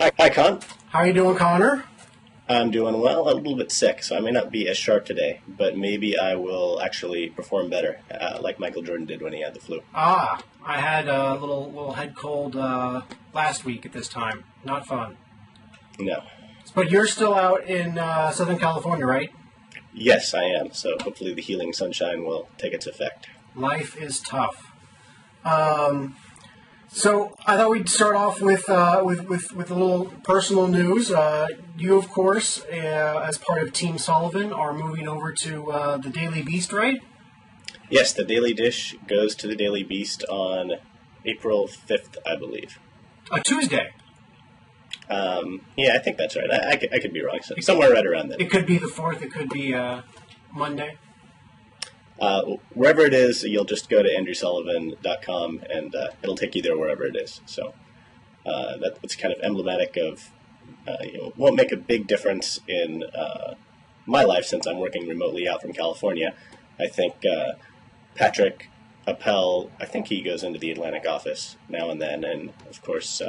Hi, Con. How you doing, Connor? I'm doing well. A little bit sick, so I may not be as sharp today, but maybe I will actually perform better, like Michael Jordan did when he had the flu. I had a little head cold last week at this time. Not fun. No. But you're still out in Southern California, right? Yes, I am. So hopefully the healing sunshine will take its effect. Life is tough. So I thought we'd start off with a little personal news. You, of course, as part of Team Sullivan, are moving over to the Daily Beast, right? Yes, the Daily Dish goes to the Daily Beast on April 5th, I believe. A Tuesday. Yeah, I think that's right. I could be wrong. So somewhere right around then. It could be the 4th. It could be Monday. Wherever it is, you'll just go to andrewsullivan.com and it'll take you there wherever it is. So that's kind of emblematic of, won't make a big difference in my life since I'm working remotely out from California. I think Patrick Appel, I think he goes into the Atlantic office now and then, and of course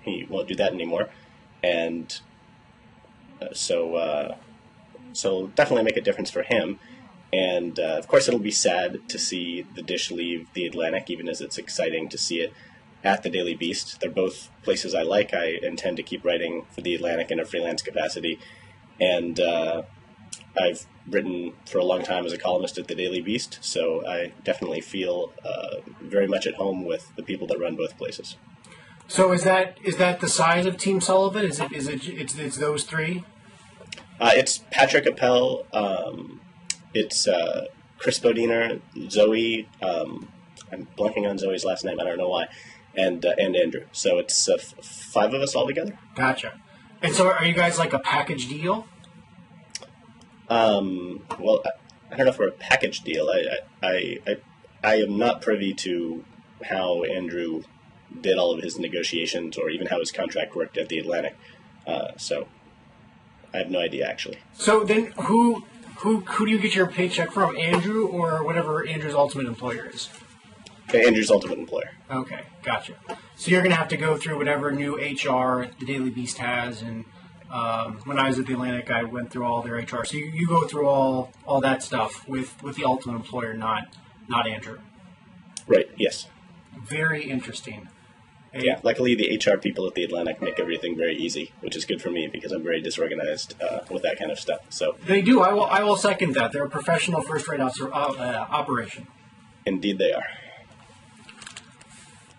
he won't do that anymore. And so definitely make a difference for him. And, of course, it'll be sad to see the Dish leave the Atlantic, even as it's exciting to see it at the Daily Beast. They're both places I like. I intend to keep writing for the Atlantic in a freelance capacity. And I've written for a long time as a columnist at the Daily Beast, so I definitely feel very much at home with the people that run both places. So is that the size of Team Sullivan? It's those three? It's Patrick Appel. It's Chris Bodiner, Zoe, I'm blanking on Zoe's last name, I don't know why, and Andrew. So it's 5 of us all together. Gotcha. And so are you guys like a package deal? Well, I don't know if we're a package deal. I am not privy to how Andrew did all of his negotiations or even how his contract worked at the Atlantic. So I have no idea, actually. So then who do you get your paycheck from, Andrew or whatever Andrew's ultimate employer is? Andrew's ultimate employer. Okay, gotcha. So you're going to have to go through whatever new HR the Daily Beast has, and when I was at the Atlantic, I went through all their HR. So you go through all that stuff with the ultimate employer, not Andrew. Right, yes. Very interesting. Yeah, luckily the HR people at the Atlantic make everything very easy, which is good for me because I'm very disorganized with that kind of stuff. So they do. I will second that. They're a professional first-rate operation. Indeed, they are.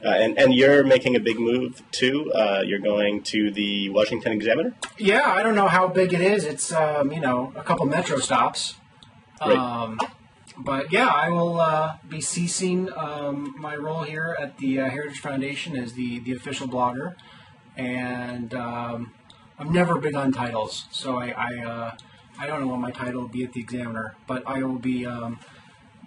And you're making a big move too. You're going to the Washington Examiner. Yeah, I don't know how big it is. It's a couple metro stops. Right. But yeah, I will be ceasing my role here at the Heritage Foundation as the official blogger, and I'm never big on titles, so I don't know what my title will be at the Examiner, but I will be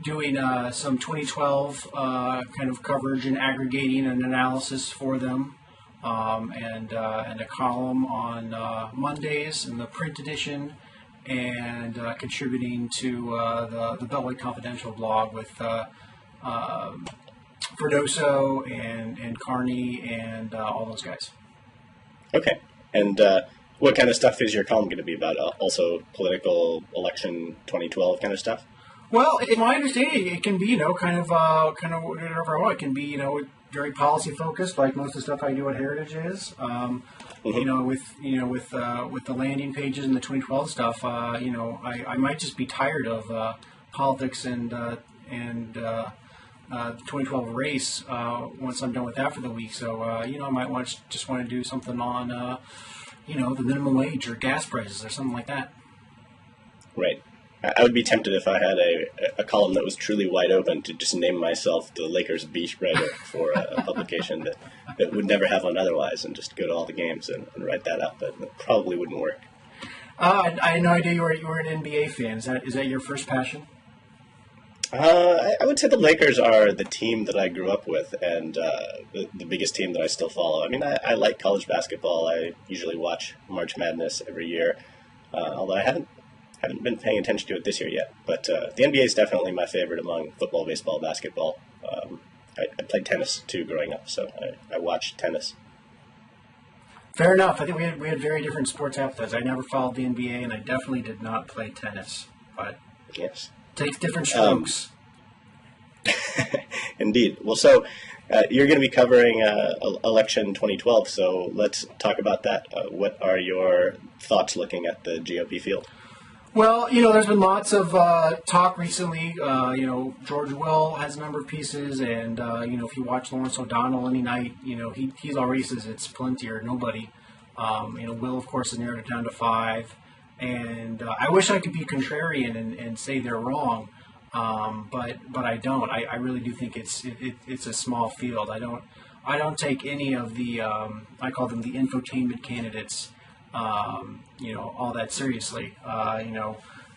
doing some 2012 kind of coverage and aggregating and analysis for them, and a column on Mondays in the print edition. And contributing to the Beltway Confidential blog with Ferdoso and Carney and all those guys. Okay. And what kind of stuff is your column going to be about? Also political election 2012 kind of stuff? Well, in my understanding, it can be, kind of whatever I want. It can be, very policy focused, like most of the stuff I do at Heritage is. With the landing pages and the 2012 stuff, I might just be tired of politics and the 2012 race once I'm done with that for the week. So I might just want to do something on the minimum wage or gas prices or something like that. Right. I would be tempted if I had a column that was truly wide open to just name myself the Lakers beat writer for a publication that would never have one otherwise and just go to all the games and write that up, but it probably wouldn't work. I had no idea you were an NBA fan. Is that your first passion? I would say the Lakers are the team that I grew up with and the biggest team that I still follow. I mean, I like college basketball. I usually watch March Madness every year, although I haven't been paying attention to it this year yet, but the NBA is definitely my favorite among football, baseball, basketball. I played tennis too growing up, so I watched tennis. Fair enough. I think we had very different sports appetites. I never followed the NBA, and I definitely did not play tennis. But yes, takes different strokes. Indeed. Well, so you're going to be covering election 2012, so let's talk about that. What are your thoughts looking at the GOP field? Well, there's been lots of talk recently. George Will has a number of pieces, and if you watch Lawrence O'Donnell any night, he's already says it's plenty or nobody. Will, of course, has narrowed it down to 5, and I wish I could be contrarian and say they're wrong, but I don't. I really do think it's a small field. I don't take any of the I call them the infotainment candidates. All that seriously.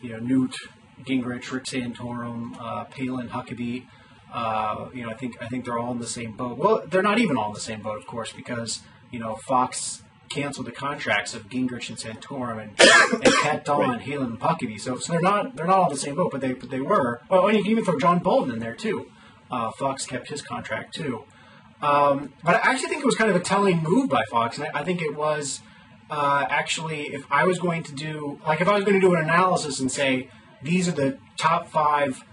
Newt Gingrich, Rick Santorum, Palin, Huckabee. I think they're all in the same boat. Well, they're not even all in the same boat, of course, because Fox canceled the contracts of Gingrich and Santorum and kept on Palin and Huckabee. So they're not all in the same boat, but they were. Oh, and you can even throw John Bolton in there too. Fox kept his contract too. But I actually think it was kind of a telling move by Fox, and I think it was. Actually, if I was going to do an analysis and say these are the top 5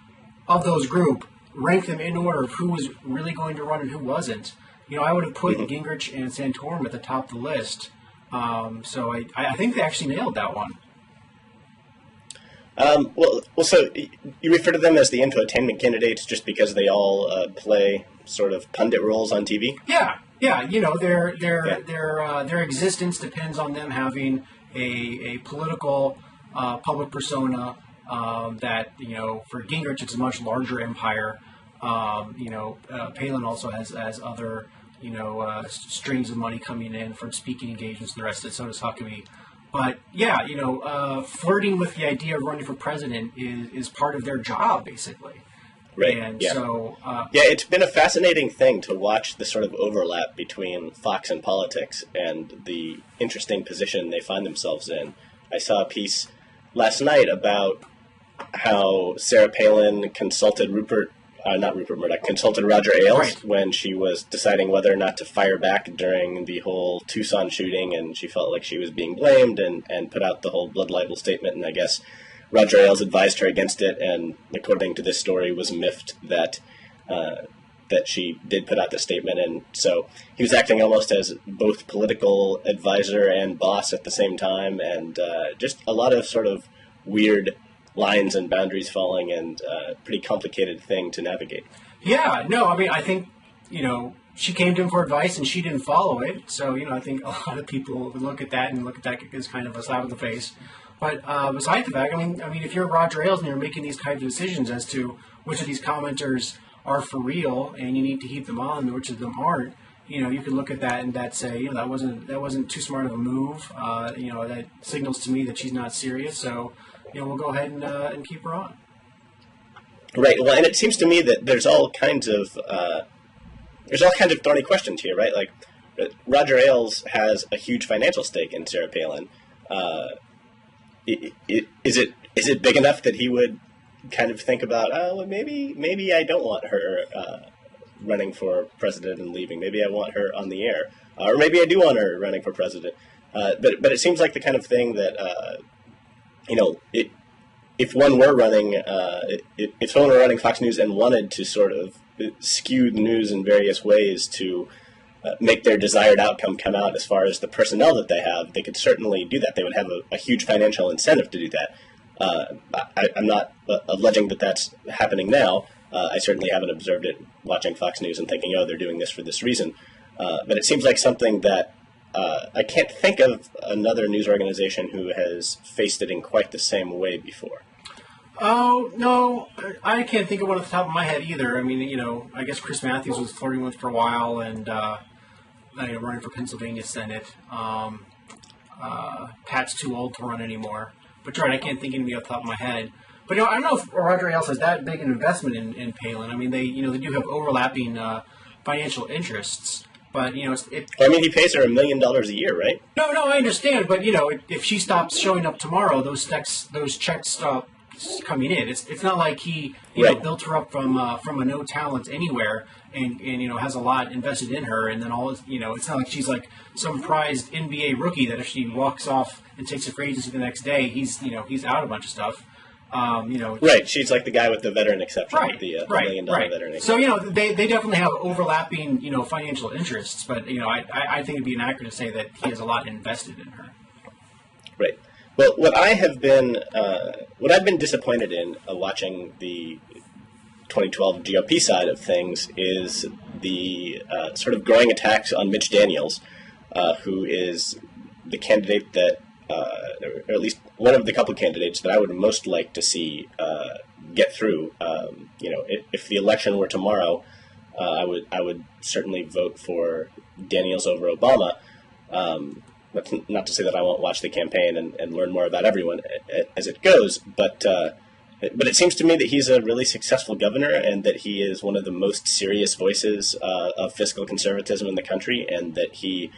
of those group, rank them in order of who was really going to run and who wasn't, I would have put Gingrich and Santorum at the top of the list. So I think they actually nailed that one. So you refer to them as the infotainment candidates just because they all play sort of pundit roles on TV? Yeah. Yeah, their existence depends on them having a political public persona that, for Gingrich, it's a much larger empire. Palin also has other, streams of money coming in from speaking engagements and the rest of it, so does Huckabee. But, flirting with the idea of running for president is part of their job, basically. Right. And yeah. so, it's been a fascinating thing to watch the sort of overlap between Fox and politics and the interesting position they find themselves in. I saw a piece last night about how Sarah Palin consulted consulted Roger Ailes when she was deciding whether or not to fire back during the whole Tucson shooting, and she felt like she was being blamed and put out the whole blood libel statement, and I guess Roger Ailes advised her against it, and according to this story, was miffed that she did put out the statement, and so he was acting almost as both political advisor and boss at the same time, and just a lot of sort of weird lines and boundaries falling, and pretty complicated thing to navigate. Yeah, no, I mean, I think, she came to him for advice and she didn't follow it, so, I think a lot of people would look at that as kind of a slap in the face. But besides the fact, I mean, if you're Roger Ailes and you're making these kinds of decisions as to which of these commenters are for real and you need to keep them on, and which of them aren't, you can look at that and say, that wasn't too smart of a move. That signals to me that she's not serious. So, we'll go ahead and keep her on. Right. Well, and it seems to me that there's all kinds of thorny questions here, right? Like Roger Ailes has a huge financial stake in Sarah Palin. Is it big enough that he would kind of think about, maybe I don't want her running for president and leaving. Maybe I want her on the air, or maybe I do want her running for president. But it seems like the kind of thing that if one were running, if someone were running Fox News and wanted to sort of skew the news in various ways to make their desired outcome come out as far as the personnel that they have, they could certainly do that. They would have a huge financial incentive to do that. I'm not alleging that that's happening now. I certainly haven't observed it watching Fox News and thinking, they're doing this for this reason. But it seems like something that I can't think of another news organization who has faced it in quite the same way before. Oh, no, I can't think of one off the top of my head either. I mean, I guess Chris Matthews was flirting with for a while and running for Pennsylvania Senate. Pat's too old to run anymore. But you're right, I can't think of any off the top of my head. But, I don't know if Roger Ailes has that big an investment in Palin. I mean, they do have overlapping financial interests. But, he pays her $1 million a year, right? No, I understand. But, if she stops showing up tomorrow, those checks stop coming in. It's not like he built her up from a no talent anywhere and has a lot invested in her, and then it's not like she's like some prized NBA rookie that if she walks off and takes a free agency the next day, he's out a bunch of stuff. Right, she's like the guy with the veteran exception, right, the $1 million veteran exception. So they definitely have overlapping financial interests, but I think it'd be inaccurate to say that he has a lot invested in her. Right. Well, what I've been disappointed in watching the 2012 GOP side of things is the sort of growing attacks on Mitch Daniels, who is the candidate that, or at least one of the couple of candidates that I would most like to see get through. If the election were tomorrow, I would certainly vote for Daniels over Obama. That's not to say that I won't watch the campaign and learn more about everyone as it goes, but it seems to me that he's a really successful governor and that he is one of the most serious voices of fiscal conservatism in the country, and that he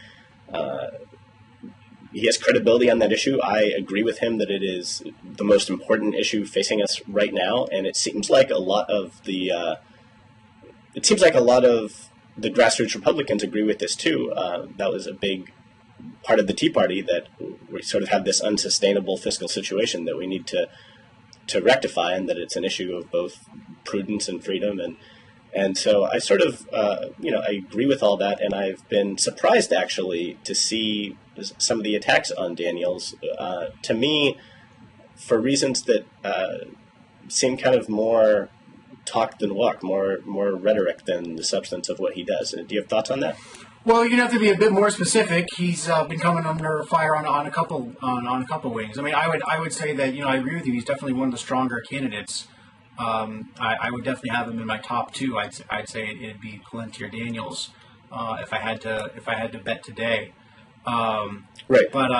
has credibility on that issue. I agree with him that it is the most important issue facing us right now, and it seems like a lot of the grassroots Republicans agree with this too. That was a big part of the Tea Party, that we sort of have this unsustainable fiscal situation that we need to rectify, and that it's an issue of both prudence and freedom. And so I sort of, I agree with all that, and I've been surprised actually to see some of the attacks on Daniels, to me, for reasons that seem kind of more talk than walk, more rhetoric than the substance of what he does. Do you have thoughts on that? Well, you're gonna have to be a bit more specific. He's been coming under fire on a couple wings. I mean, I would say that I agree with you. He's definitely one of the stronger candidates. I would definitely have him in my top two. I'd say it'd be Plenty or Daniels if I had to bet today. Right. But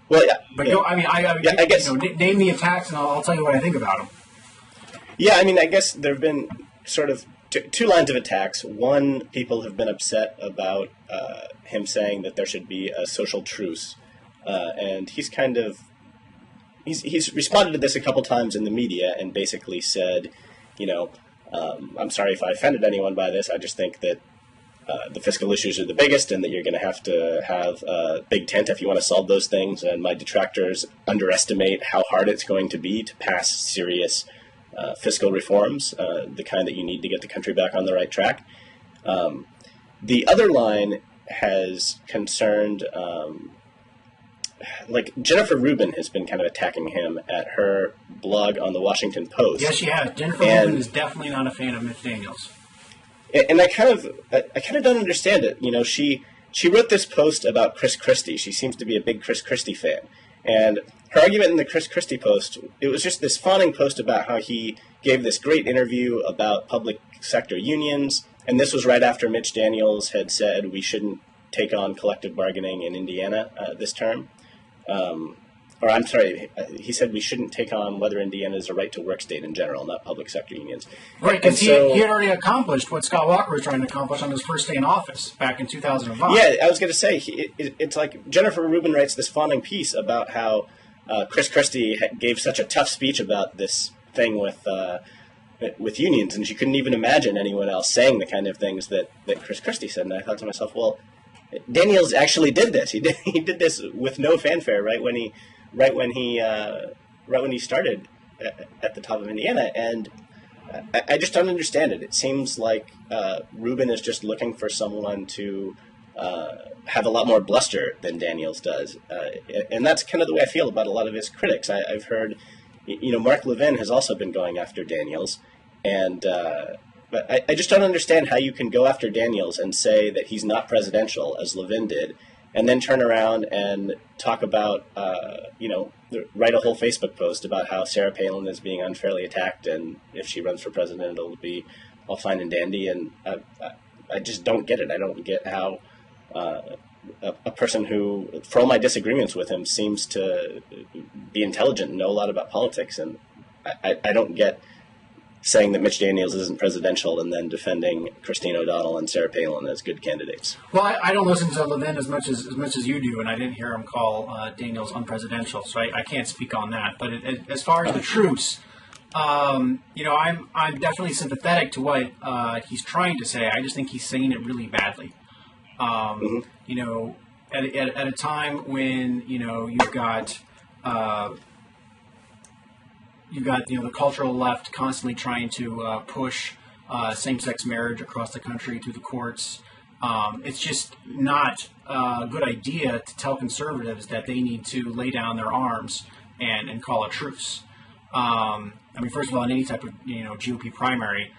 well, yeah. But yeah. I guess name the attacks and I'll tell you what I think about them. Yeah, I mean, I guess there have been sort of two lines of attacks. One, people have been upset about him saying that there should be a social truce, and he's responded to this a couple times in the media and basically said, I'm sorry if I offended anyone by this. I just think that the fiscal issues are the biggest, and that you're going to have a big tent if you want to solve those things. And my detractors underestimate how hard it's going to be to pass serious fiscal reforms, the kind that you need to get the country back on the right track. The other line has concerned, Jennifer Rubin has been kind of attacking him at her blog on the Washington Post. Yes, she has. Jennifer Rubin is definitely not a fan of Mitch Daniels. And I kind of don't understand it. She wrote this post about Chris Christie. She seems to be a big Chris Christie fan. And her argument in the Chris Christie post, it was just this fawning post about how he gave this great interview about public sector unions. And this was right after Mitch Daniels had said we shouldn't take on collective bargaining in Indiana this term. He said we shouldn't take on whether Indiana is a right-to-work state in general, not public sector unions. Right, because he had already accomplished what Scott Walker was trying to accomplish on his first day in office back in 2005. Yeah, I was going to say, it's like Jennifer Rubin writes this fawning piece about how Chris Christie gave such a tough speech about this thing with unions, and she couldn't even imagine anyone else saying the kind of things that Chris Christie said. And I thought to myself, well, Daniels actually did this. He did this with no fanfare right when he started at the top of Indiana, and I just don't understand it. It seems like Rubin is just looking for someone to have a lot more bluster than Daniels does, and that's kind of the way I feel about a lot of his critics. I've heard, Mark Levin has also been going after Daniels, and but I just don't understand how you can go after Daniels and say that he's not presidential, as Levin did, and then turn around and talk about, write a whole Facebook post about how Sarah Palin is being unfairly attacked, and if she runs for president, it'll be all fine and dandy. And I just don't get it. I don't get how a person who, for all my disagreements with him, seems to be intelligent and know a lot about politics, and I don't get saying that Mitch Daniels isn't presidential and then defending Christine O'Donnell and Sarah Palin as good candidates. Well, I don't listen to Levin as much as you do, and I didn't hear him call Daniels unpresidential, so I can't speak on that. But as far as the truce, I'm definitely sympathetic to what he's trying to say. I just think he's saying it really badly. You know, at a time when you've got the cultural left constantly trying to push same-sex marriage across the country through the courts. It's just not a good idea to tell conservatives that they need to lay down their arms and call a truce. First of all, in any type of GOP primary,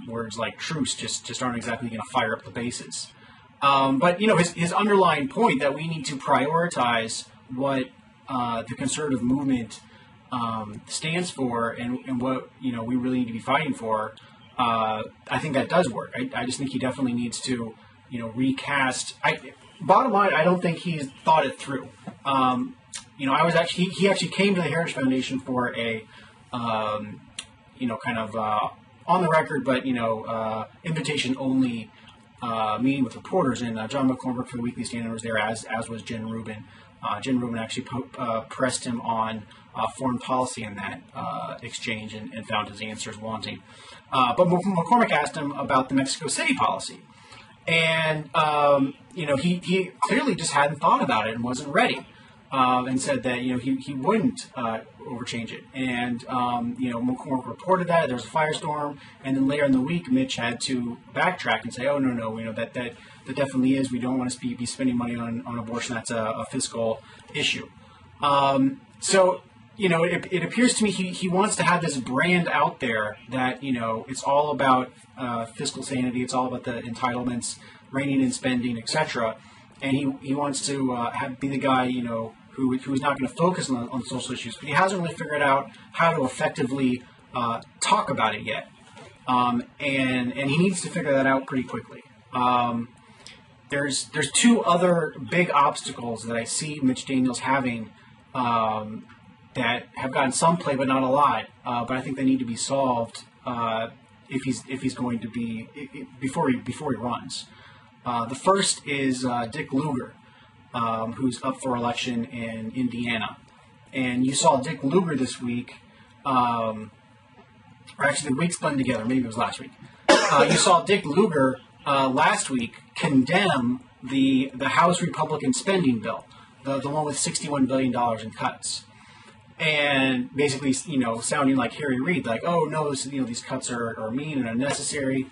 words like truce just aren't exactly going to fire up the bases. But his underlying point that we need to prioritize what the conservative movement stands for and what we really need to be fighting for. I think that does work. I just think he definitely needs to recast. Bottom line, I don't think he's thought it through. He actually came to the Heritage Foundation for a on the record, but invitation only meeting with reporters, and John McCormick for the Weekly Standard was there, as was Jen Rubin. Jen Rubin actually pressed him on foreign policy in that exchange and found his answers wanting. But McCormick asked him about the Mexico City policy. And, he clearly just hadn't thought about it and wasn't ready, and said that, he wouldn't overchange it. And, McCormick reported that. There was a firestorm. And then later in the week, Mitch had to backtrack and say, oh, no, that definitely is. We don't want to be spending money on abortion. That's a fiscal issue. It appears to me he wants to have this brand out there that, it's all about fiscal sanity. It's all about the entitlements, reining in spending, etc. And he wants to be the guy, who's not going to focus on social issues. But he hasn't really figured out how to effectively talk about it yet. And he needs to figure that out pretty quickly. There's two other big obstacles that I see Mitch Daniels having that have gotten some play, but not a lot. But I think they need to be solved if he's going to be before he runs. The first is Dick Lugar, who's up for election in Indiana, and you saw Dick Lugar this week. Or actually, the weeks blend together. Maybe it was last week. You saw Dick Lugar last week condemn the House Republican spending bill, the one with $61 billion in cuts. And basically, sounding like Harry Reid, like, oh no, these cuts are mean and unnecessary.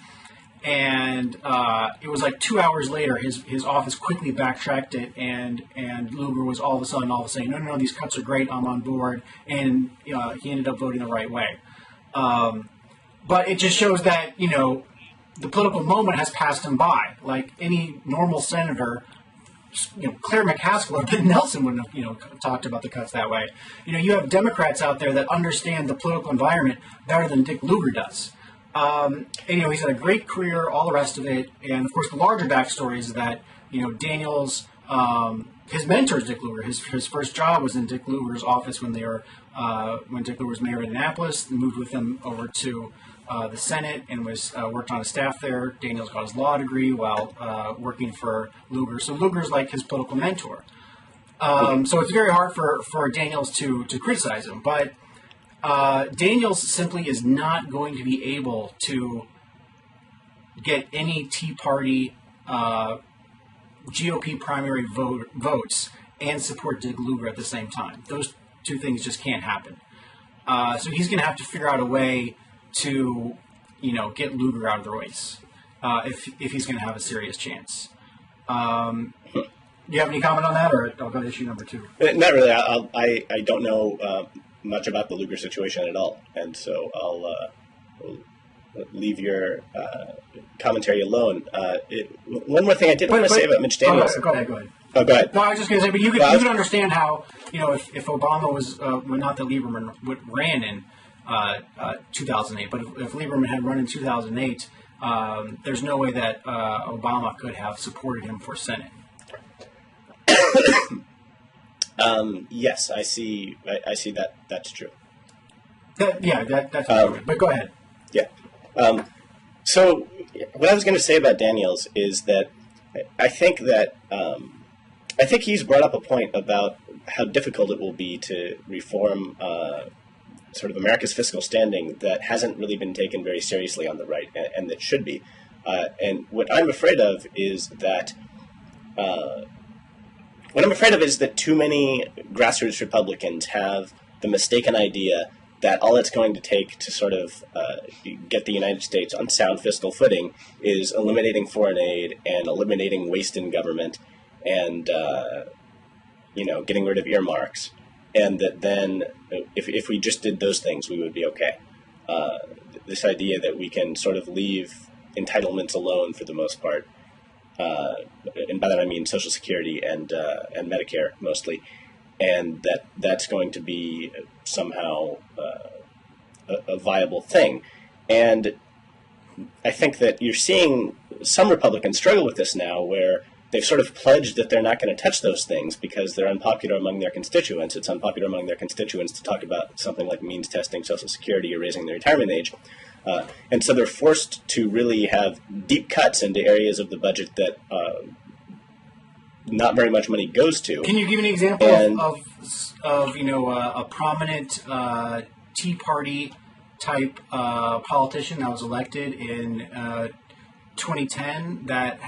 And it was like 2 hours later, his office quickly backtracked it, and Lugar was all of a sudden saying, no, these cuts are great, I'm on board, and he ended up voting the right way. But it just shows that the political moment has passed him by. Like any normal senator, Claire McCaskill or Ben Nelson wouldn't have, talked about the cuts that way. You have Democrats out there that understand the political environment better than Dick Lugar does. And, he's had a great career, all the rest of it. And, of course, the larger backstory is that, Daniels, his mentor is Dick Lugar. His first job was in Dick Lugar's office when Dick Lugar was mayor of Indianapolis, moved with him over to the Senate and was worked on a staff there. Daniels got his law degree while working for Lugar. So Lugar's like his political mentor. So it's very hard for Daniels to criticize him. But Daniels simply is not going to be able to get any Tea Party GOP primary votes and support Dick Lugar at the same time. Those two things just can't happen. So he's going to have to figure out a way to, get Lugar out of the race if he's going to have a serious chance. Do you have any comment on that, or I'll go to issue number 2? Not really. I don't know much about the Lugar situation at all, and so I'll leave your commentary alone. One more thing I did want to say about Mitch Daniels. Go ahead. Oh, go ahead. No, I was just going to say, but you could understand how, if Obama was, not that Lieberman ran in 2008, but if Lieberman had run in 2008, there's no way that Obama could have supported him for Senate. Yes, I see that. That's true. That's true. But go ahead. Yeah. So what I was going to say about Daniels is that I think he's brought up a point about how difficult it will be to reform sort of America's fiscal standing that hasn't really been taken very seriously on the right, and that should be. And what I'm afraid of is that too many grassroots Republicans have the mistaken idea that all it's going to take to sort of get the United States on sound fiscal footing is eliminating foreign aid and eliminating waste in government and getting rid of earmarks, and that then if we just did those things, we would be okay. This idea that we can sort of leave entitlements alone for the most part, and by that I mean Social Security and Medicare mostly, and that's going to be somehow a viable thing. And I think that you're seeing some Republicans struggle with this now, where they've sort of pledged that they're not going to touch those things because they're unpopular among their constituents. It's unpopular among their constituents to talk about something like means testing Social Security or raising the retirement age. And so they're forced to really have deep cuts into areas of the budget that not very much money goes to. Can you give an example of a prominent Tea Party type politician that was elected in 2010 that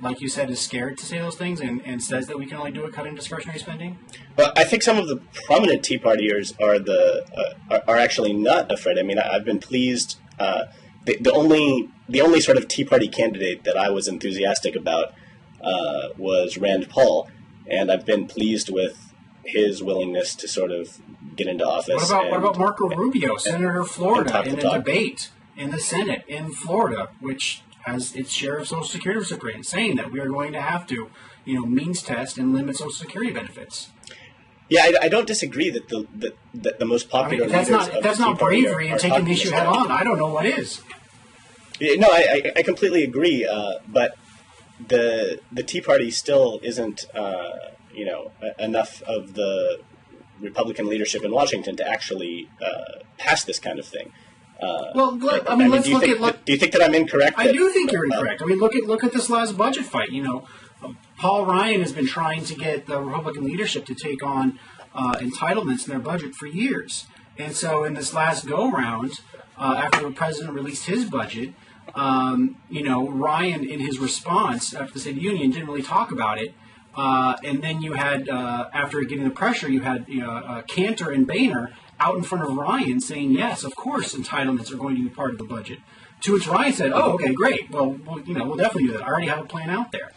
like you said is scared to say those things and says that we can only do a cut in discretionary spending? Well, I think some of the prominent Tea Partiers are actually not afraid. I mean, I've been pleased. The only sort of Tea Party candidate that I was enthusiastic about was Rand Paul, and I've been pleased with his willingness to sort of get into office. What about Marco Rubio, Senator of Florida, in a debate in the Senate in Florida, which has its share of Social Security recipients, saying that we are going to have to, means test and limit Social Security benefits? Yeah, I don't disagree that the most popular. That's not bravery and taking the issue head on. I don't know what is. No, I completely agree. But the Tea Party still isn't enough of the Republican leadership in Washington to actually pass this kind of thing. Let's look at. Do you think that I'm incorrect? I do think you're incorrect. I mean, look at this last budget fight. Paul Ryan has been trying to get the Republican leadership to take on entitlements in their budget for years. And so in this last go-round, after the president released his budget, Ryan, in his response after the State of the Union, didn't really talk about it. And then you had, after getting the pressure, you had Cantor and Boehner out in front of Ryan saying, yes, of course, entitlements are going to be part of the budget. To which Ryan said, oh, okay, great. Well, we'll definitely do that. I already have a plan out there.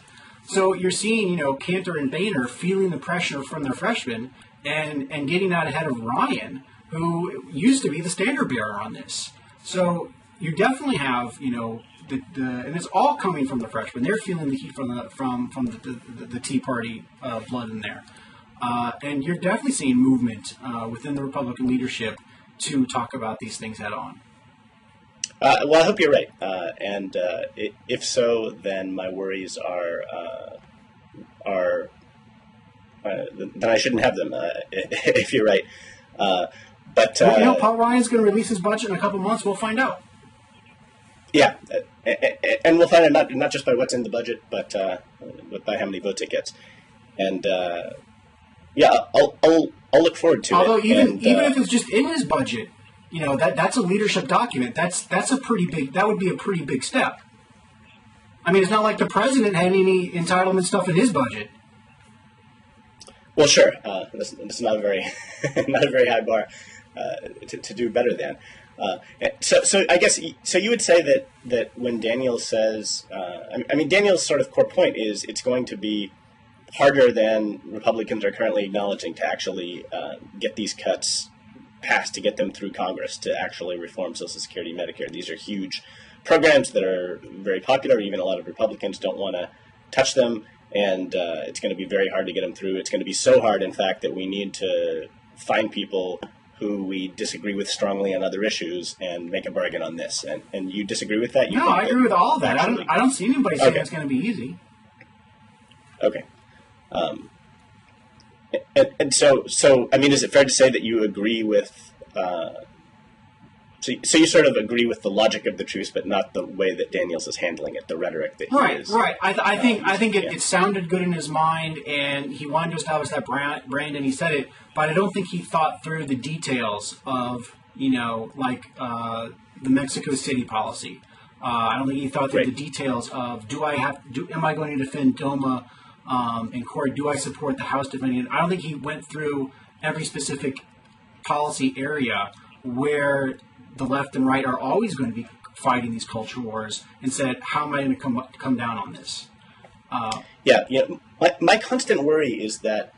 So you're seeing, Cantor and Boehner feeling the pressure from their freshmen and getting out ahead of Ryan, who used to be the standard bearer on this. So you definitely have, and it's all coming from the freshmen. They're feeling the heat from the Tea Party blood in there. And you're definitely seeing movement within the Republican leadership to talk about these things head on. Well, I hope you're right. And if so, then my worries then I shouldn't have them. If you're right. But Paul Ryan's going to release his budget in a couple months. We'll find out. Yeah, and we'll find out not just by what's in the budget, but by how many votes it gets. And I'll look forward to it. Although even if it's just in his budget, that's a leadership document. That's a pretty big. That would be a pretty big step. I mean, it's not like the president had any entitlement stuff in his budget. Well, sure. That's not a very not a very high bar to do better than. So I guess you would say that when Daniels says, Daniels' sort of core point is it's going to be harder than Republicans are currently acknowledging to actually get these cuts passed, to get them through Congress, to actually reform Social Security, Medicare. These are huge programs that are very popular. Even a lot of Republicans don't want to touch them, and it's going to be very hard to get them through. It's going to be so hard, in fact, that we need to find people who we disagree with strongly on other issues and make a bargain on this. And you disagree with that? No, I agree with all of that. I don't see anybody saying it's going to be easy. Okay. And so, is it fair to say that you agree with So you sort of agree with the logic of the truce, but not the way that Daniels is handling it, the rhetoric that he is. Right. I think it sounded good in his mind, and he wanted to establish that brand, and he said it. But I don't think he thought through the details of, the Mexico City policy. I don't think he thought through the details of am I going to defend DOMA in court? Do I support the House defending it? I don't think he went through every specific policy area where the left and right are always going to be fighting these culture wars, and said, how am I going to come down on this? My constant worry is that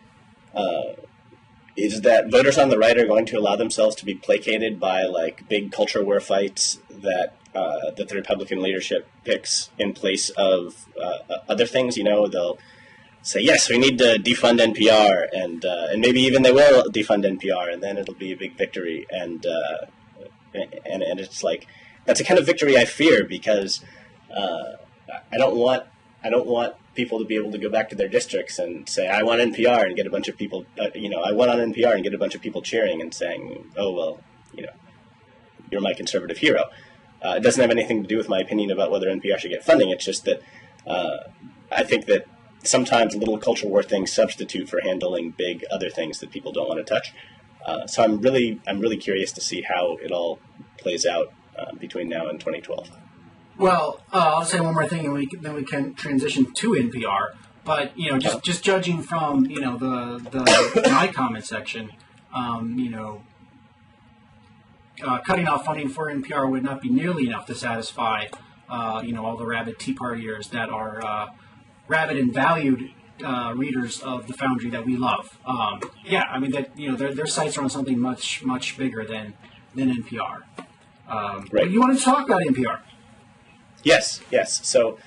voters on the right are going to allow themselves to be placated by big culture war fights that the Republican leadership picks in place of other things. They'll say, yes, we need to defund NPR, and maybe even they will defund NPR, and then it'll be a big victory. And it's that's a kind of victory I fear, because I don't want people to be able to go back to their districts and say, I want NPR, and get a bunch of people, I went on NPR and get a bunch of people cheering and saying, oh, well, you're my conservative hero. It doesn't have anything to do with my opinion about whether NPR should get funding. It's just that I think that sometimes little culture war things substitute for handling big other things that people don't want to touch. So I'm really curious to see how it all plays out between now and 2012. Well, I'll say one more thing, and then we can transition to NPR. But just judging from the my comment section, cutting off funding for NPR would not be nearly enough to satisfy all the rabid Tea Partiers that are rabid and valued readers of the Foundry that we love. Their sights are on something much bigger than NPR. But you wanted to talk about NPR? Yes. So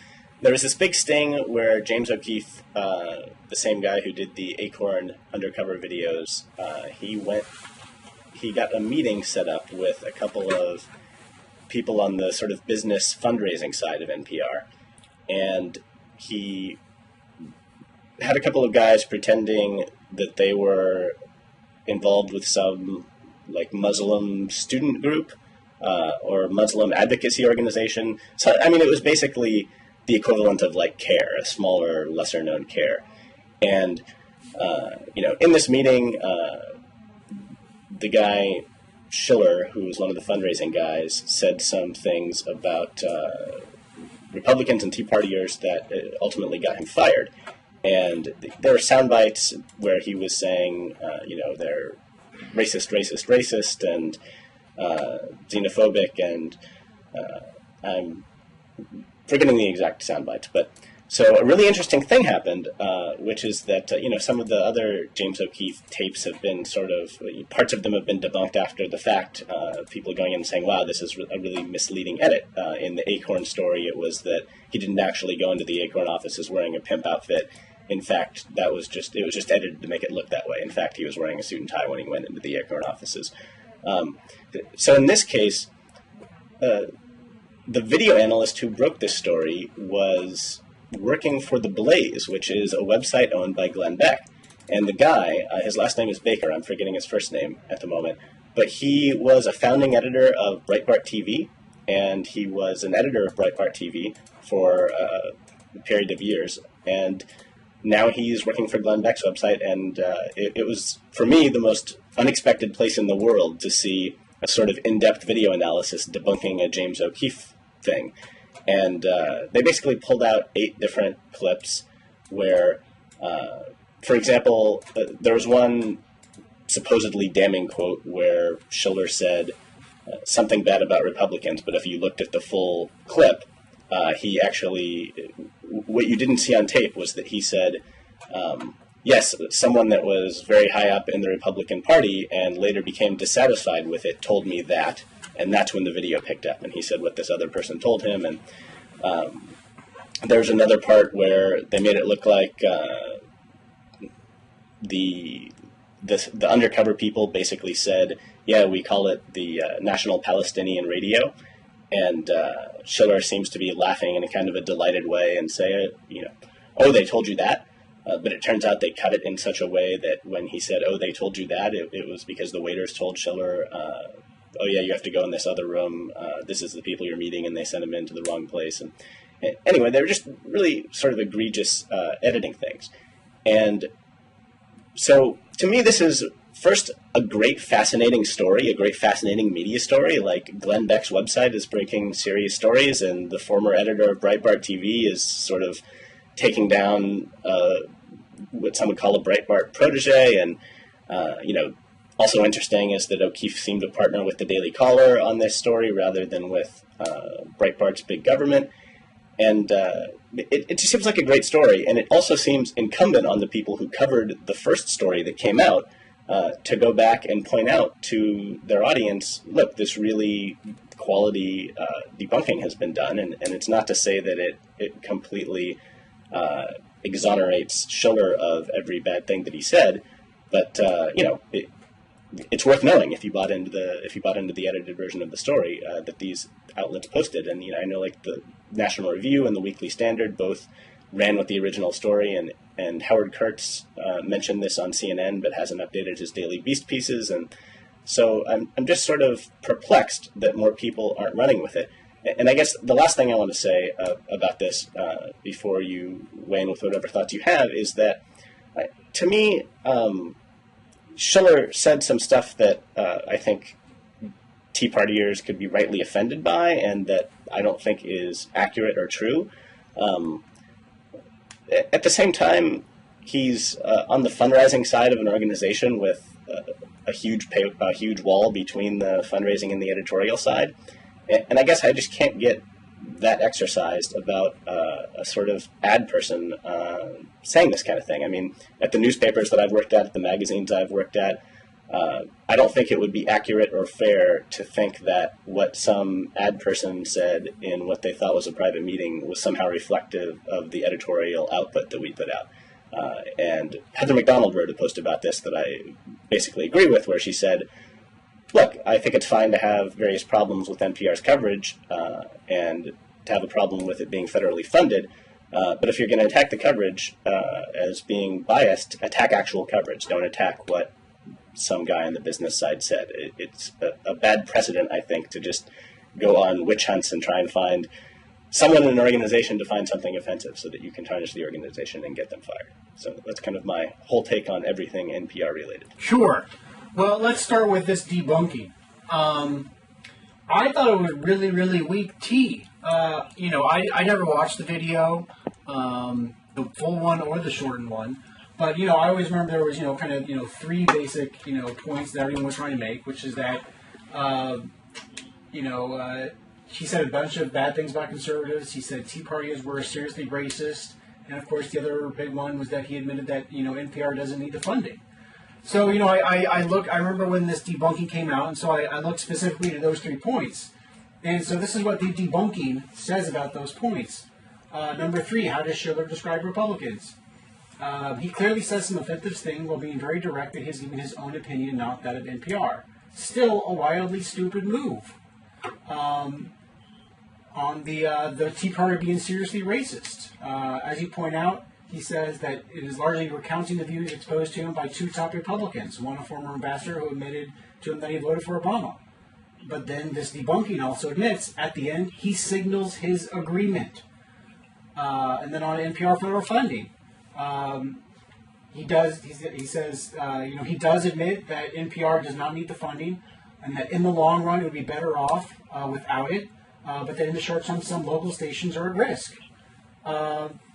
there was this big sting where James O'Keefe, the same guy who did the Acorn undercover videos, he got a meeting set up with a couple of people on the sort of business fundraising side of NPR, and he had a couple of guys pretending that they were involved with some Muslim student group or Muslim advocacy organization. So it was basically the equivalent of CARE, a smaller, lesser known CARE. And in this meeting, the guy Schiller, who was one of the fundraising guys, said some things about Republicans and Tea Partiers that ultimately got him fired. And there were sound bites where he was saying, they're racist, and xenophobic, and I'm forgetting the exact sound bites. But so a really interesting thing happened, which is that some of the other James O'Keefe tapes have been parts of them have been debunked after the fact. People going in and saying, "Wow, this is a really misleading edit." In the Acorn story, it was that he didn't actually go into the Acorn offices wearing a pimp outfit. In fact, it was just edited to make it look that way. In fact, he was wearing a suit and tie when he went into the Acorn offices. So in this case, the video analyst who broke this story was working for The Blaze, which is a website owned by Glenn Beck. And the guy, his last name is Baker, I'm forgetting his first name at the moment, but he was a founding editor of Breitbart TV, and he was an editor of Breitbart TV for a period of years. And now he's working for Glenn Beck's website, and it was, for me, the most unexpected place in the world to see a sort of in-depth video analysis debunking a James O'Keefe thing. And they basically pulled out 8 different clips where, for example, there was one supposedly damning quote where Schiller said something bad about Republicans, but if you looked at the full clip, he actually, what you didn't see on tape was that he said, yes, someone that was very high up in the Republican Party and later became dissatisfied with it told me that, and that's when the video picked up. And he said what this other person told him, and there's another part where they made it look like the undercover people basically said, yeah, we call it the National Palestinian Radio. And Schiller seems to be laughing in a kind of a delighted way and say, oh, they told you that? But it turns out they cut it in such a way that when he said, oh, they told you that, it was because the waiters told Schiller oh yeah, you have to go in this other room. This is the people you're meeting, and they send them into the wrong place. And anyway, they were just really sort of egregious editing things. And so to me, this is first a great, fascinating story, a great, fascinating media story. Like Glenn Beck's website is breaking serious stories, and the former editor of Breitbart TV is sort of taking down what some would call a Breitbart protege. And, also interesting is that O'Keefe seemed to partner with the Daily Caller on this story rather than with Breitbart's big government. And it just seems like a great story. And it also seems incumbent on the people who covered the first story that came out to go back and point out to their audience, look, this really quality debunking has been done. And it's not to say that it completely exonerates Schiller of every bad thing that he said, but it's worth knowing if you bought into the edited version of the story that these outlets posted. And I know like the National Review and the Weekly Standard both ran with the original story, and Howard Kurtz mentioned this on CNN but hasn't updated his Daily Beast pieces. And so I'm just sort of perplexed that more people aren't running with it. And I guess the last thing I want to say about this before you weigh in with whatever thoughts you have is that to me, Schiller said some stuff that I think Tea Partiers could be rightly offended by, and that I don't think is accurate or true. At the same time, he's on the fundraising side of an organization with a huge wall between the fundraising and the editorial side. And I guess I just can't get that exercised about a sort of ad person saying this kind of thing. I mean, at the newspapers that I've worked at the magazines I've worked at, I don't think it would be accurate or fair to think that what some ad person said in what they thought was a private meeting was somehow reflective of the editorial output that we put out. And Heather McDonald wrote a post about this that I basically agree with, where she said, look, I think it's fine to have various problems with NPR's coverage and to have a problem with it being federally funded. But if you're going to attack the coverage as being biased, attack actual coverage. Don't attack what some guy on the business side said. It's a bad precedent, I think, to just go on witch hunts and try and find someone in an organization to find something offensive so that you can tarnish the organization and get them fired. So that's kind of my whole take on everything NPR related. Sure. Well, let's start with this debunking. I thought it was really, really weak tea. I never watched the video, the full one or the shortened one. But, I always remember there was, three basic, points that everyone was trying to make, which is that, she said a bunch of bad things about conservatives. He said Tea Partiers were seriously racist. And, of course, the other big one was that he admitted that, NPR doesn't need the funding. So, I remember when this debunking came out, and so I looked specifically to those 3 points. And so this is what the debunking says about those points. Number 3, how does Schiller describe Republicans? He clearly says some offensive things while being very direct that he's giving his own opinion, not that of NPR. Still a wildly stupid move. On the Tea Party being seriously racist. As you point out, he says that it is largely recounting the views exposed to him by 2 top Republicans, one a former ambassador who admitted to him that he voted for Obama. But then this debunking also admits, at the end, he signals his agreement. And then on NPR federal funding, he says he does admit that NPR does not need the funding, and that in the long run it would be better off without it, but that in the short term some local stations are at risk.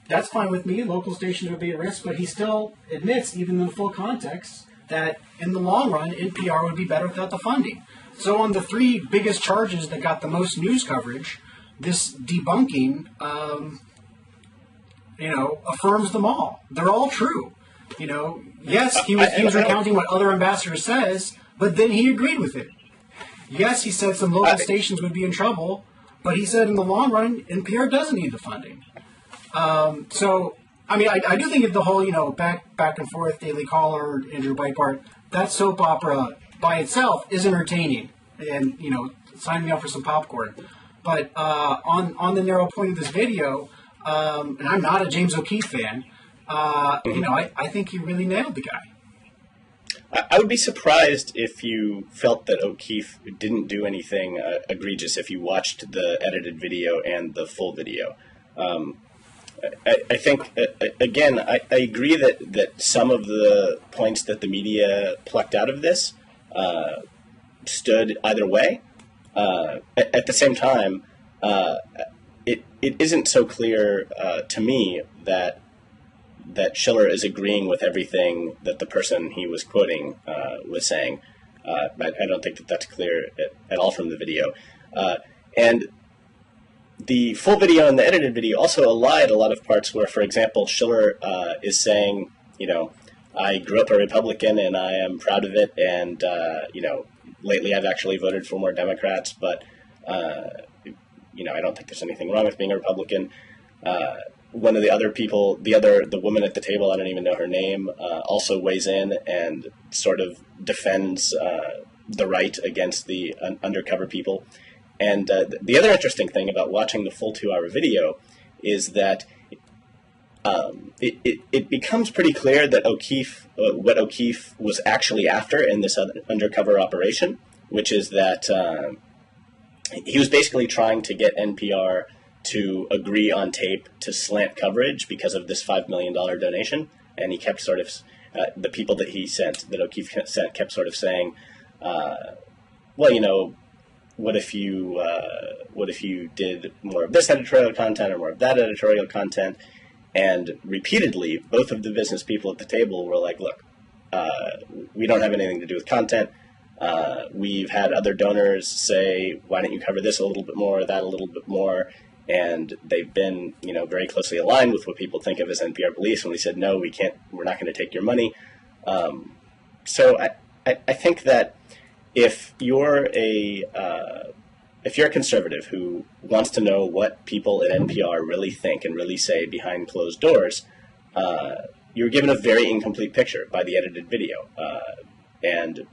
That's fine with me. Local stations would be at risk, but he still admits, even in the full context, that in the long run, NPR would be better without the funding. So on the 3 biggest charges that got the most news coverage, this debunking, affirms them all. They're all true. Yes, he was recounting what other ambassadors says, but then he agreed with it. Yes, he said some local stations would be in trouble, but he said in the long run, NPR doesn't need the funding. I do think of the whole, back and forth, Daily Caller, Andrew Breitbart, that soap opera by itself is entertaining. And, sign me up for some popcorn. But on the narrow point of this video, and I'm not a James O'Keefe fan, I think he really nailed the guy. I would be surprised if you felt that O'Keefe didn't do anything egregious if you watched the edited video and the full video. I think, again, I agree that some of the points that the media plucked out of this stood either way. At the same time, it isn't so clear to me that Schiller is agreeing with everything that the person he was quoting was saying. I don't think that that's clear at all from the video. And the full video and the edited video also allied a lot of parts where, for example, Schiller is saying, I grew up a Republican and I am proud of it, and, lately I've actually voted for more Democrats, but, I don't think there's anything wrong with being a Republican. One of the other people, the woman at the table, I don't even know her name, also weighs in and sort of defends the right against the undercover people. And the other interesting thing about watching the full 2-hour video is that it becomes pretty clear that what O'Keefe was actually after in this undercover operation, which is that he was basically trying to get NPR to agree on tape to slant coverage because of this $5 million donation. And he kept sort of, the people that O'Keefe sent kept sort of saying, what if you did more of this editorial content or more of that editorial content? And repeatedly, both of the business people at the table were like, look, we don't have anything to do with content. We've had other donors say, why don't you cover this a little bit more, that a little bit more? And they've been, very closely aligned with what people think of as NPR beliefs when we said, no, we're not going to take your money. So I think that if you're a conservative who wants to know what people at NPR really think and really say behind closed doors, you're given a very incomplete picture by the edited video, and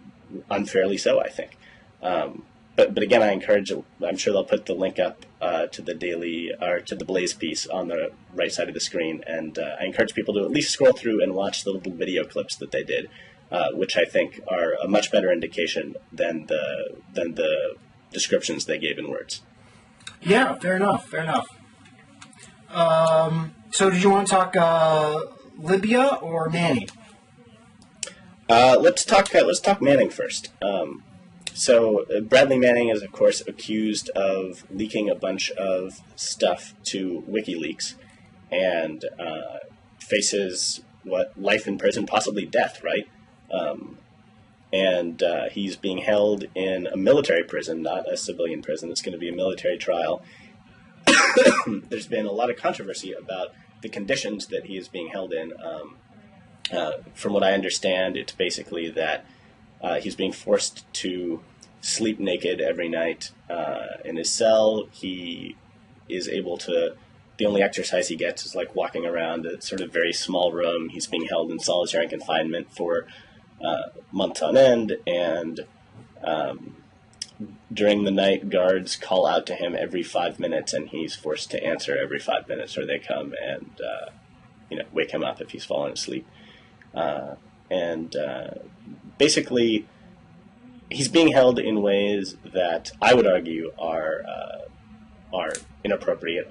unfairly so, I think. But again, I encourage. I'm sure they'll put the link up to the Blaze piece on the right side of the screen, and I encourage people to at least scroll through and watch the little video clips that they did, which I think are a much better indication than the descriptions they gave in words. Yeah, fair enough. So, did you want to talk Libya or Manning? Let's talk Manning first. So Bradley Manning is, of course, accused of leaking a bunch of stuff to WikiLeaks, and faces life in prison, possibly death, right? And he's being held in a military prison, not a civilian prison. It's going to be a military trial. There's been a lot of controversy about the conditions that he is being held in. From what I understand, it's basically that he's being forced to sleep naked every night in his cell. He is able to, the only exercise he gets is like walking around a sort of very small room. He's being held in solitary confinement for months on end, and during the night, guards call out to him every 5 minutes, and he's forced to answer every 5 minutes, or they come and wake him up if he's fallen asleep. Basically, he's being held in ways that I would argue are inappropriate.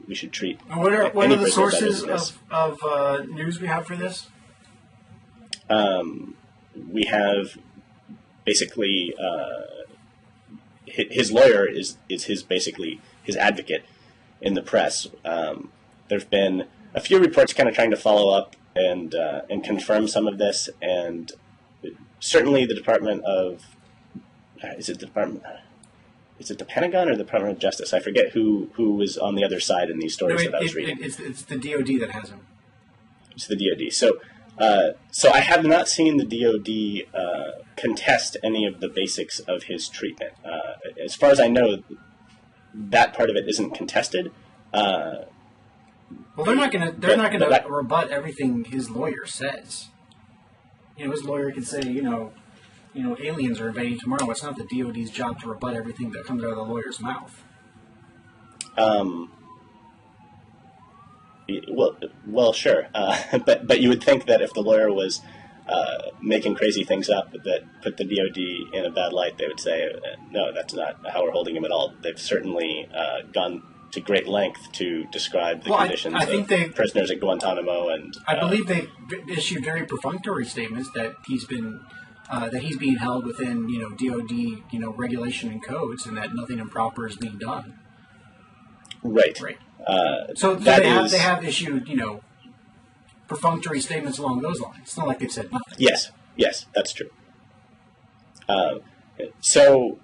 We should treat. What are the sources of news we have for this? We have basically his lawyer is his advocate in the press. There's been a few reports kind of trying to follow up and confirm some of this, and certainly the Department of is it the Pentagon or the Department of Justice? I forget who was on the other side in these stories that I was reading. It's the DoD that has him. It's the DoD. So I have not seen the DoD contest any of the basics of his treatment. As far as I know, that part of it isn't contested. Well, they're not going to rebut everything his lawyer says. His lawyer could say, aliens are invading tomorrow. It's not the DoD's job to rebut everything that comes out of the lawyer's mouth. Well, sure, but you would think that if the lawyer was making crazy things up that put the DoD in a bad light, they would say, no, that's not how we're holding him at all. They've certainly gone to great length to describe the conditions of prisoners at Guantanamo, and I believe they've issued very perfunctory statements that he's being held within DoD regulation and codes, and that nothing improper is being done. Right. So they have issued perfunctory statements along those lines. It's not like they've said nothing. Yes, that's true. So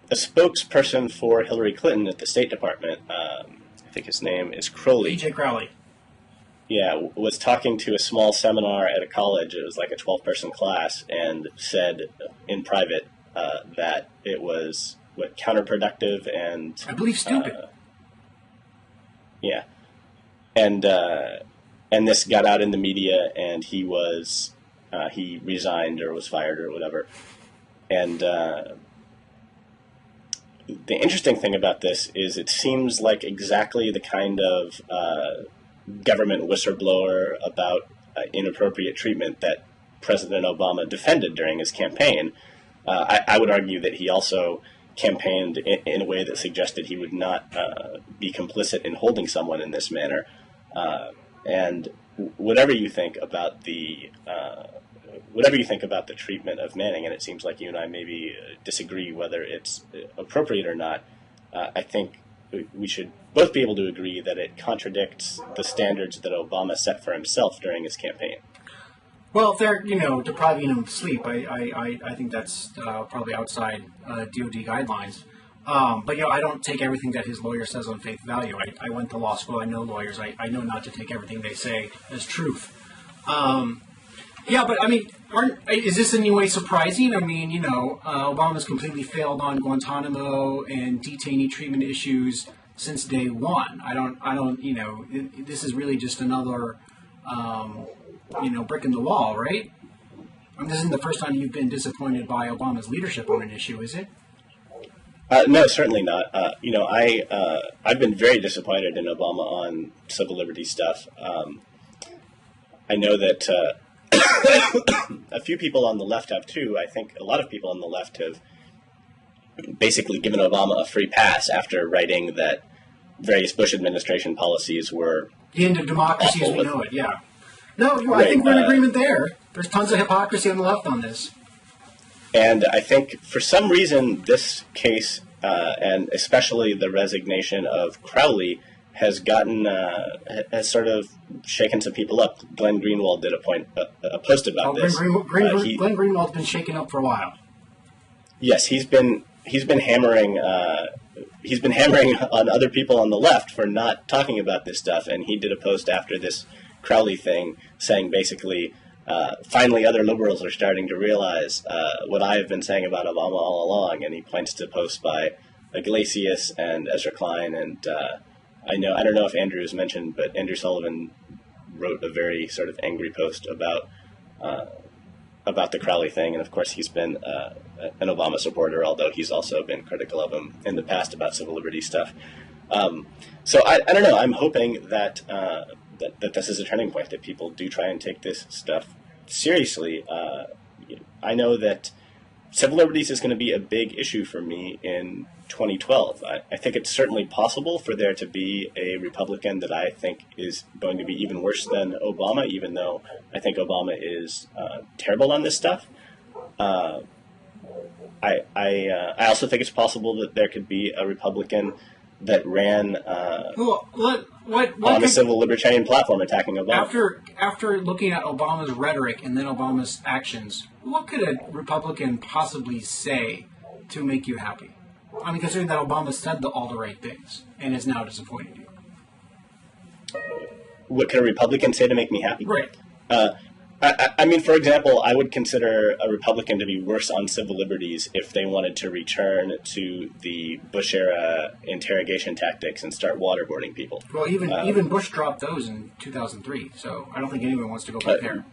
a spokesperson for Hillary Clinton at the State Department, I think his name is Crowley. E.J. Crowley. Yeah, was talking to a small seminar at a college. It was like a 12-person class, and said in private that it was counterproductive and I believe stupid. Yeah, and this got out in the media, and he resigned or was fired or whatever. And the interesting thing about this is it seems like exactly the kind of government whistleblower about inappropriate treatment that President Obama defended during his campaign. I would argue that he also campaigned in a way that suggested he would not be complicit in holding someone in this manner. And whatever you think about the treatment of Manning, and it seems like you and I maybe disagree whether it's appropriate or not, I think we should both be able to agree that it contradicts the standards that Obama set for himself during his campaign. Well, if they're, depriving him of sleep, I think that's probably outside DoD guidelines. But, I don't take everything that his lawyer says on face value. I went to law school. I know lawyers. I know not to take everything they say as truth. Yeah, but, is this in any way surprising? Obama's completely failed on Guantanamo and detainee treatment issues since day one. This is really just another, brick in the wall, right? This isn't the first time you've been disappointed by Obama's leadership on an issue, is it? No, certainly not. I've been very disappointed in Obama on civil liberties stuff. I know that a few people on the left have too. I think a lot of people on the left have basically given Obama a free pass after writing that various Bush administration policies were the end of democracy as we know it. Yeah. No, I think we're in agreement there. There's tons of hypocrisy on the left on this. And I think for some reason this case, and especially the resignation of Crowley, has sort of shaken some people up. Glenn Greenwald did a post about this. Glenn Greenwald's been shaken up for a while. Yes, he's been hammering on other people on the left for not talking about this stuff, and he did a post after this Crowley thing saying basically, finally other liberals are starting to realize what I have been saying about Obama all along, and he points to posts by Iglesias and Ezra Klein, and I don't know if Andrew was mentioned, but Andrew Sullivan wrote a very sort of angry post about the Crowley thing, and of course he's been an Obama supporter, although he's also been critical of him in the past about civil liberties stuff. So I don't know. I'm hoping that this is a turning point, that people do try and take this stuff seriously. I know that civil liberties is going to be a big issue for me in 2012. I think it's certainly possible for there to be a Republican that I think is going to be even worse than Obama, even though I think Obama is terrible on this stuff. I also think it's possible that there could be a Republican that ran on a civil libertarian platform attacking Obama. After looking at Obama's rhetoric and then Obama's actions, what could a Republican possibly say to make you happy? Considering that Obama said all the right things and is now disappointed you. What could a Republican say to make me happy? Right. For example, I would consider a Republican to be worse on civil liberties if they wanted to return to the Bush-era interrogation tactics and start waterboarding people. Well, even Bush dropped those in 2003, so I don't think anyone wants to go back there.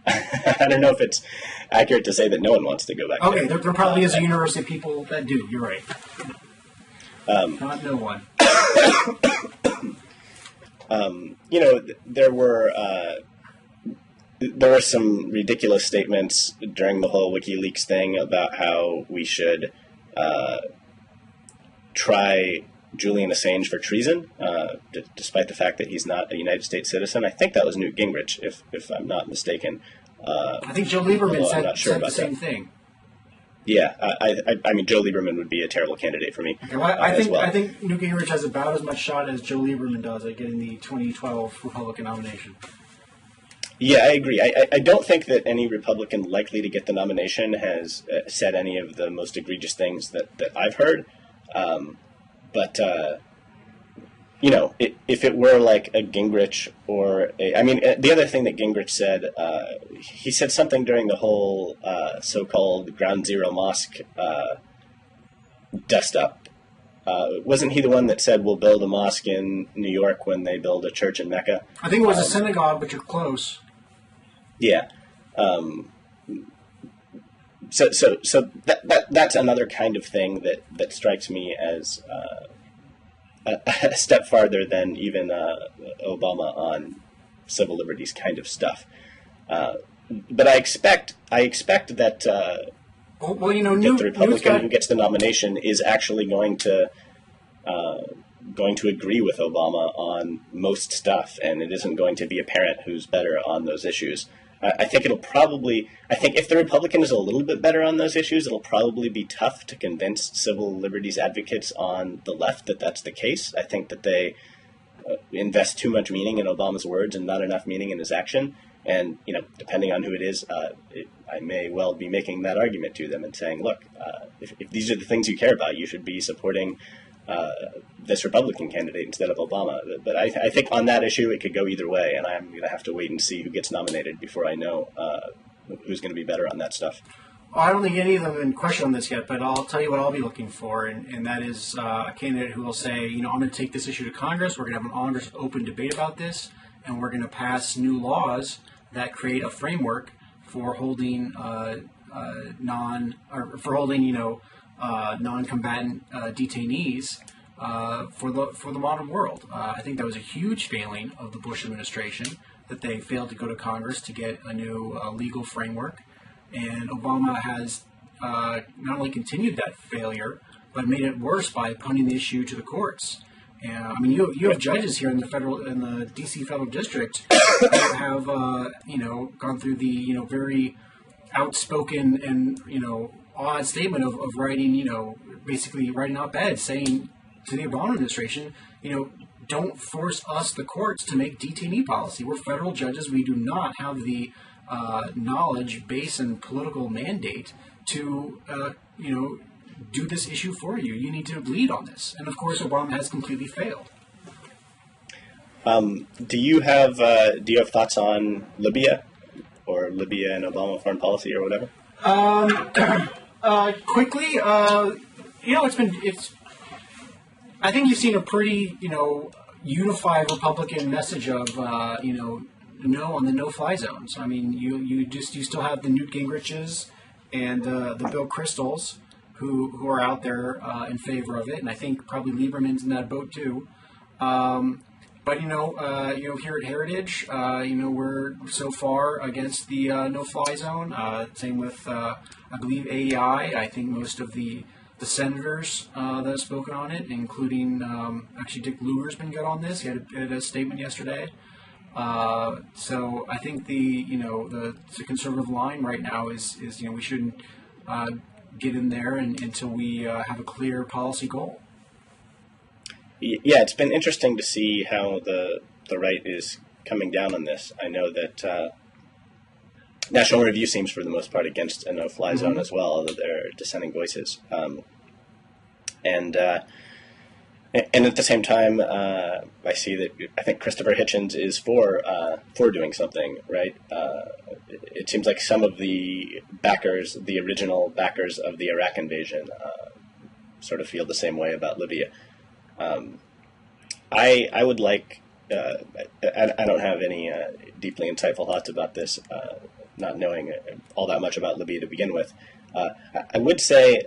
I don't know if it's accurate to say that no one wants to go back there. Okay, there probably is a universe of people that do. You're right. Not no one. There were there were some ridiculous statements during the whole WikiLeaks thing about how we should try Julian Assange for treason, despite the fact that he's not a United States citizen. I think that was Newt Gingrich, if I'm not mistaken. I think Joe Lieberman said the same thing. Yeah, I mean, Joe Lieberman would be a terrible candidate for me. Okay, well, I think Newt Gingrich has about as much shot as Joe Lieberman does at getting the 2012 Republican nomination. Yeah, I agree. I don't think that any Republican likely to get the nomination has said any of the most egregious things that I've heard. But you know, if it were like a Gingrich or the other thing that Gingrich said, he said something during the whole so-called Ground Zero mosque dust-up. Wasn't he the one that said we'll build a mosque in New York when they build a church in Mecca? I think it was a synagogue, but you're close. Yeah. So that's another kind of thing that strikes me as a step farther than even Obama on civil liberties kind of stuff. But I expect that well, you know, that the Republican who gets the nomination is actually going to agree with Obama on most stuff, and it isn't going to be apparent who's better on those issues. I think if the Republican is a little bit better on those issues, it'll probably be tough to convince civil liberties advocates on the left that that's the case. I think that they invest too much meaning in Obama's words and not enough meaning in his action. And, you know, depending on who it is, I may well be making that argument to them and saying, look, if these are the things you care about, you should be supporting this Republican candidate instead of Obama. But I think on that issue, it could go either way, and I'm going to have to wait and see who gets nominated before I know who's going to be better on that stuff. Well, I don't think any of them have been questioned on this yet, but I'll tell you what I'll be looking for, and that is a candidate who will say, you know, I'm going to take this issue to Congress, we're going to have an honest, open debate about this, and we're going to pass new laws that create a framework for holding non-combatant detainees for the modern world. I think that was a huge failing of the Bush administration that they failed to go to Congress to get a new legal framework, and Obama has not only continued that failure but made it worse by punting the issue to the courts. And I mean, you have judges here in the D.C. federal district that have gone through the very outspoken and odd statement of writing basically writing op-eds saying to the Obama administration, don't force us, the courts, to make detainee policy. We're federal judges. We do not have the knowledge base and political mandate to do this issue for you. You need to lead on this. And of course, Obama has completely failed. Do you have thoughts on Libya or Libya and Obama foreign policy or whatever? Quickly, I think you've seen a pretty, unified Republican message of, no on the no-fly zone. So I mean, you still have the Newt Gingriches and the Bill Kristols who are out there in favor of it, and I think probably Lieberman's in that boat too. But here at Heritage, we're so far against the no-fly zone. Same with, I believe, AEI. I think most of the senators that have spoken on it, including actually Dick Lugar's been good on this. He had a statement yesterday. So I think the conservative line right now is we shouldn't get in there until we have a clear policy goal. Yeah, it's been interesting to see how the right is coming down on this. I know that National Review seems for the most part against a no-fly zone as well, although there are dissenting voices. And at the same time, I see that I think Christopher Hitchens is for doing something, right? It seems like some of the backers, the original backers of the Iraq invasion, sort of feel the same way about Libya. I would like, I don't have any deeply insightful thoughts about this, not knowing all that much about Libya to begin with, I would say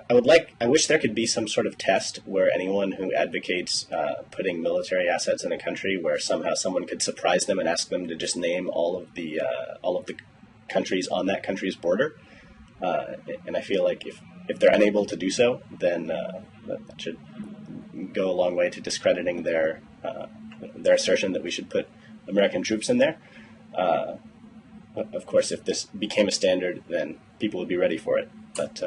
I wish there could be some sort of test where anyone who advocates putting military assets in a country, where somehow someone could surprise them and ask them to just name all of the countries on that country's border. And I feel like if they're unable to do so, then that should go a long way to discrediting their assertion that we should put American troops in there. Of course, if this became a standard, then people would be ready for it. But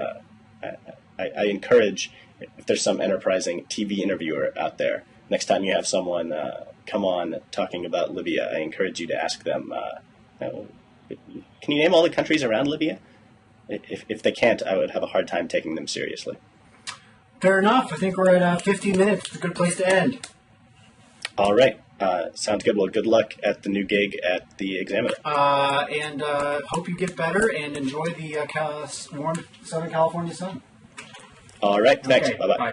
I encourage, if there's some enterprising TV interviewer out there, next time you have someone come on talking about Libya, I encourage you to ask them, can you name all the countries around Libya? If they can't, I would have a hard time taking them seriously. Fair enough. I think we're at 15 minutes. It's a good place to end. All right. Sounds good. Well, good luck at the new gig at the Examiner. And hope you get better and enjoy the warm Southern California sun. All right. Thanks. Okay, Bye-bye. bye.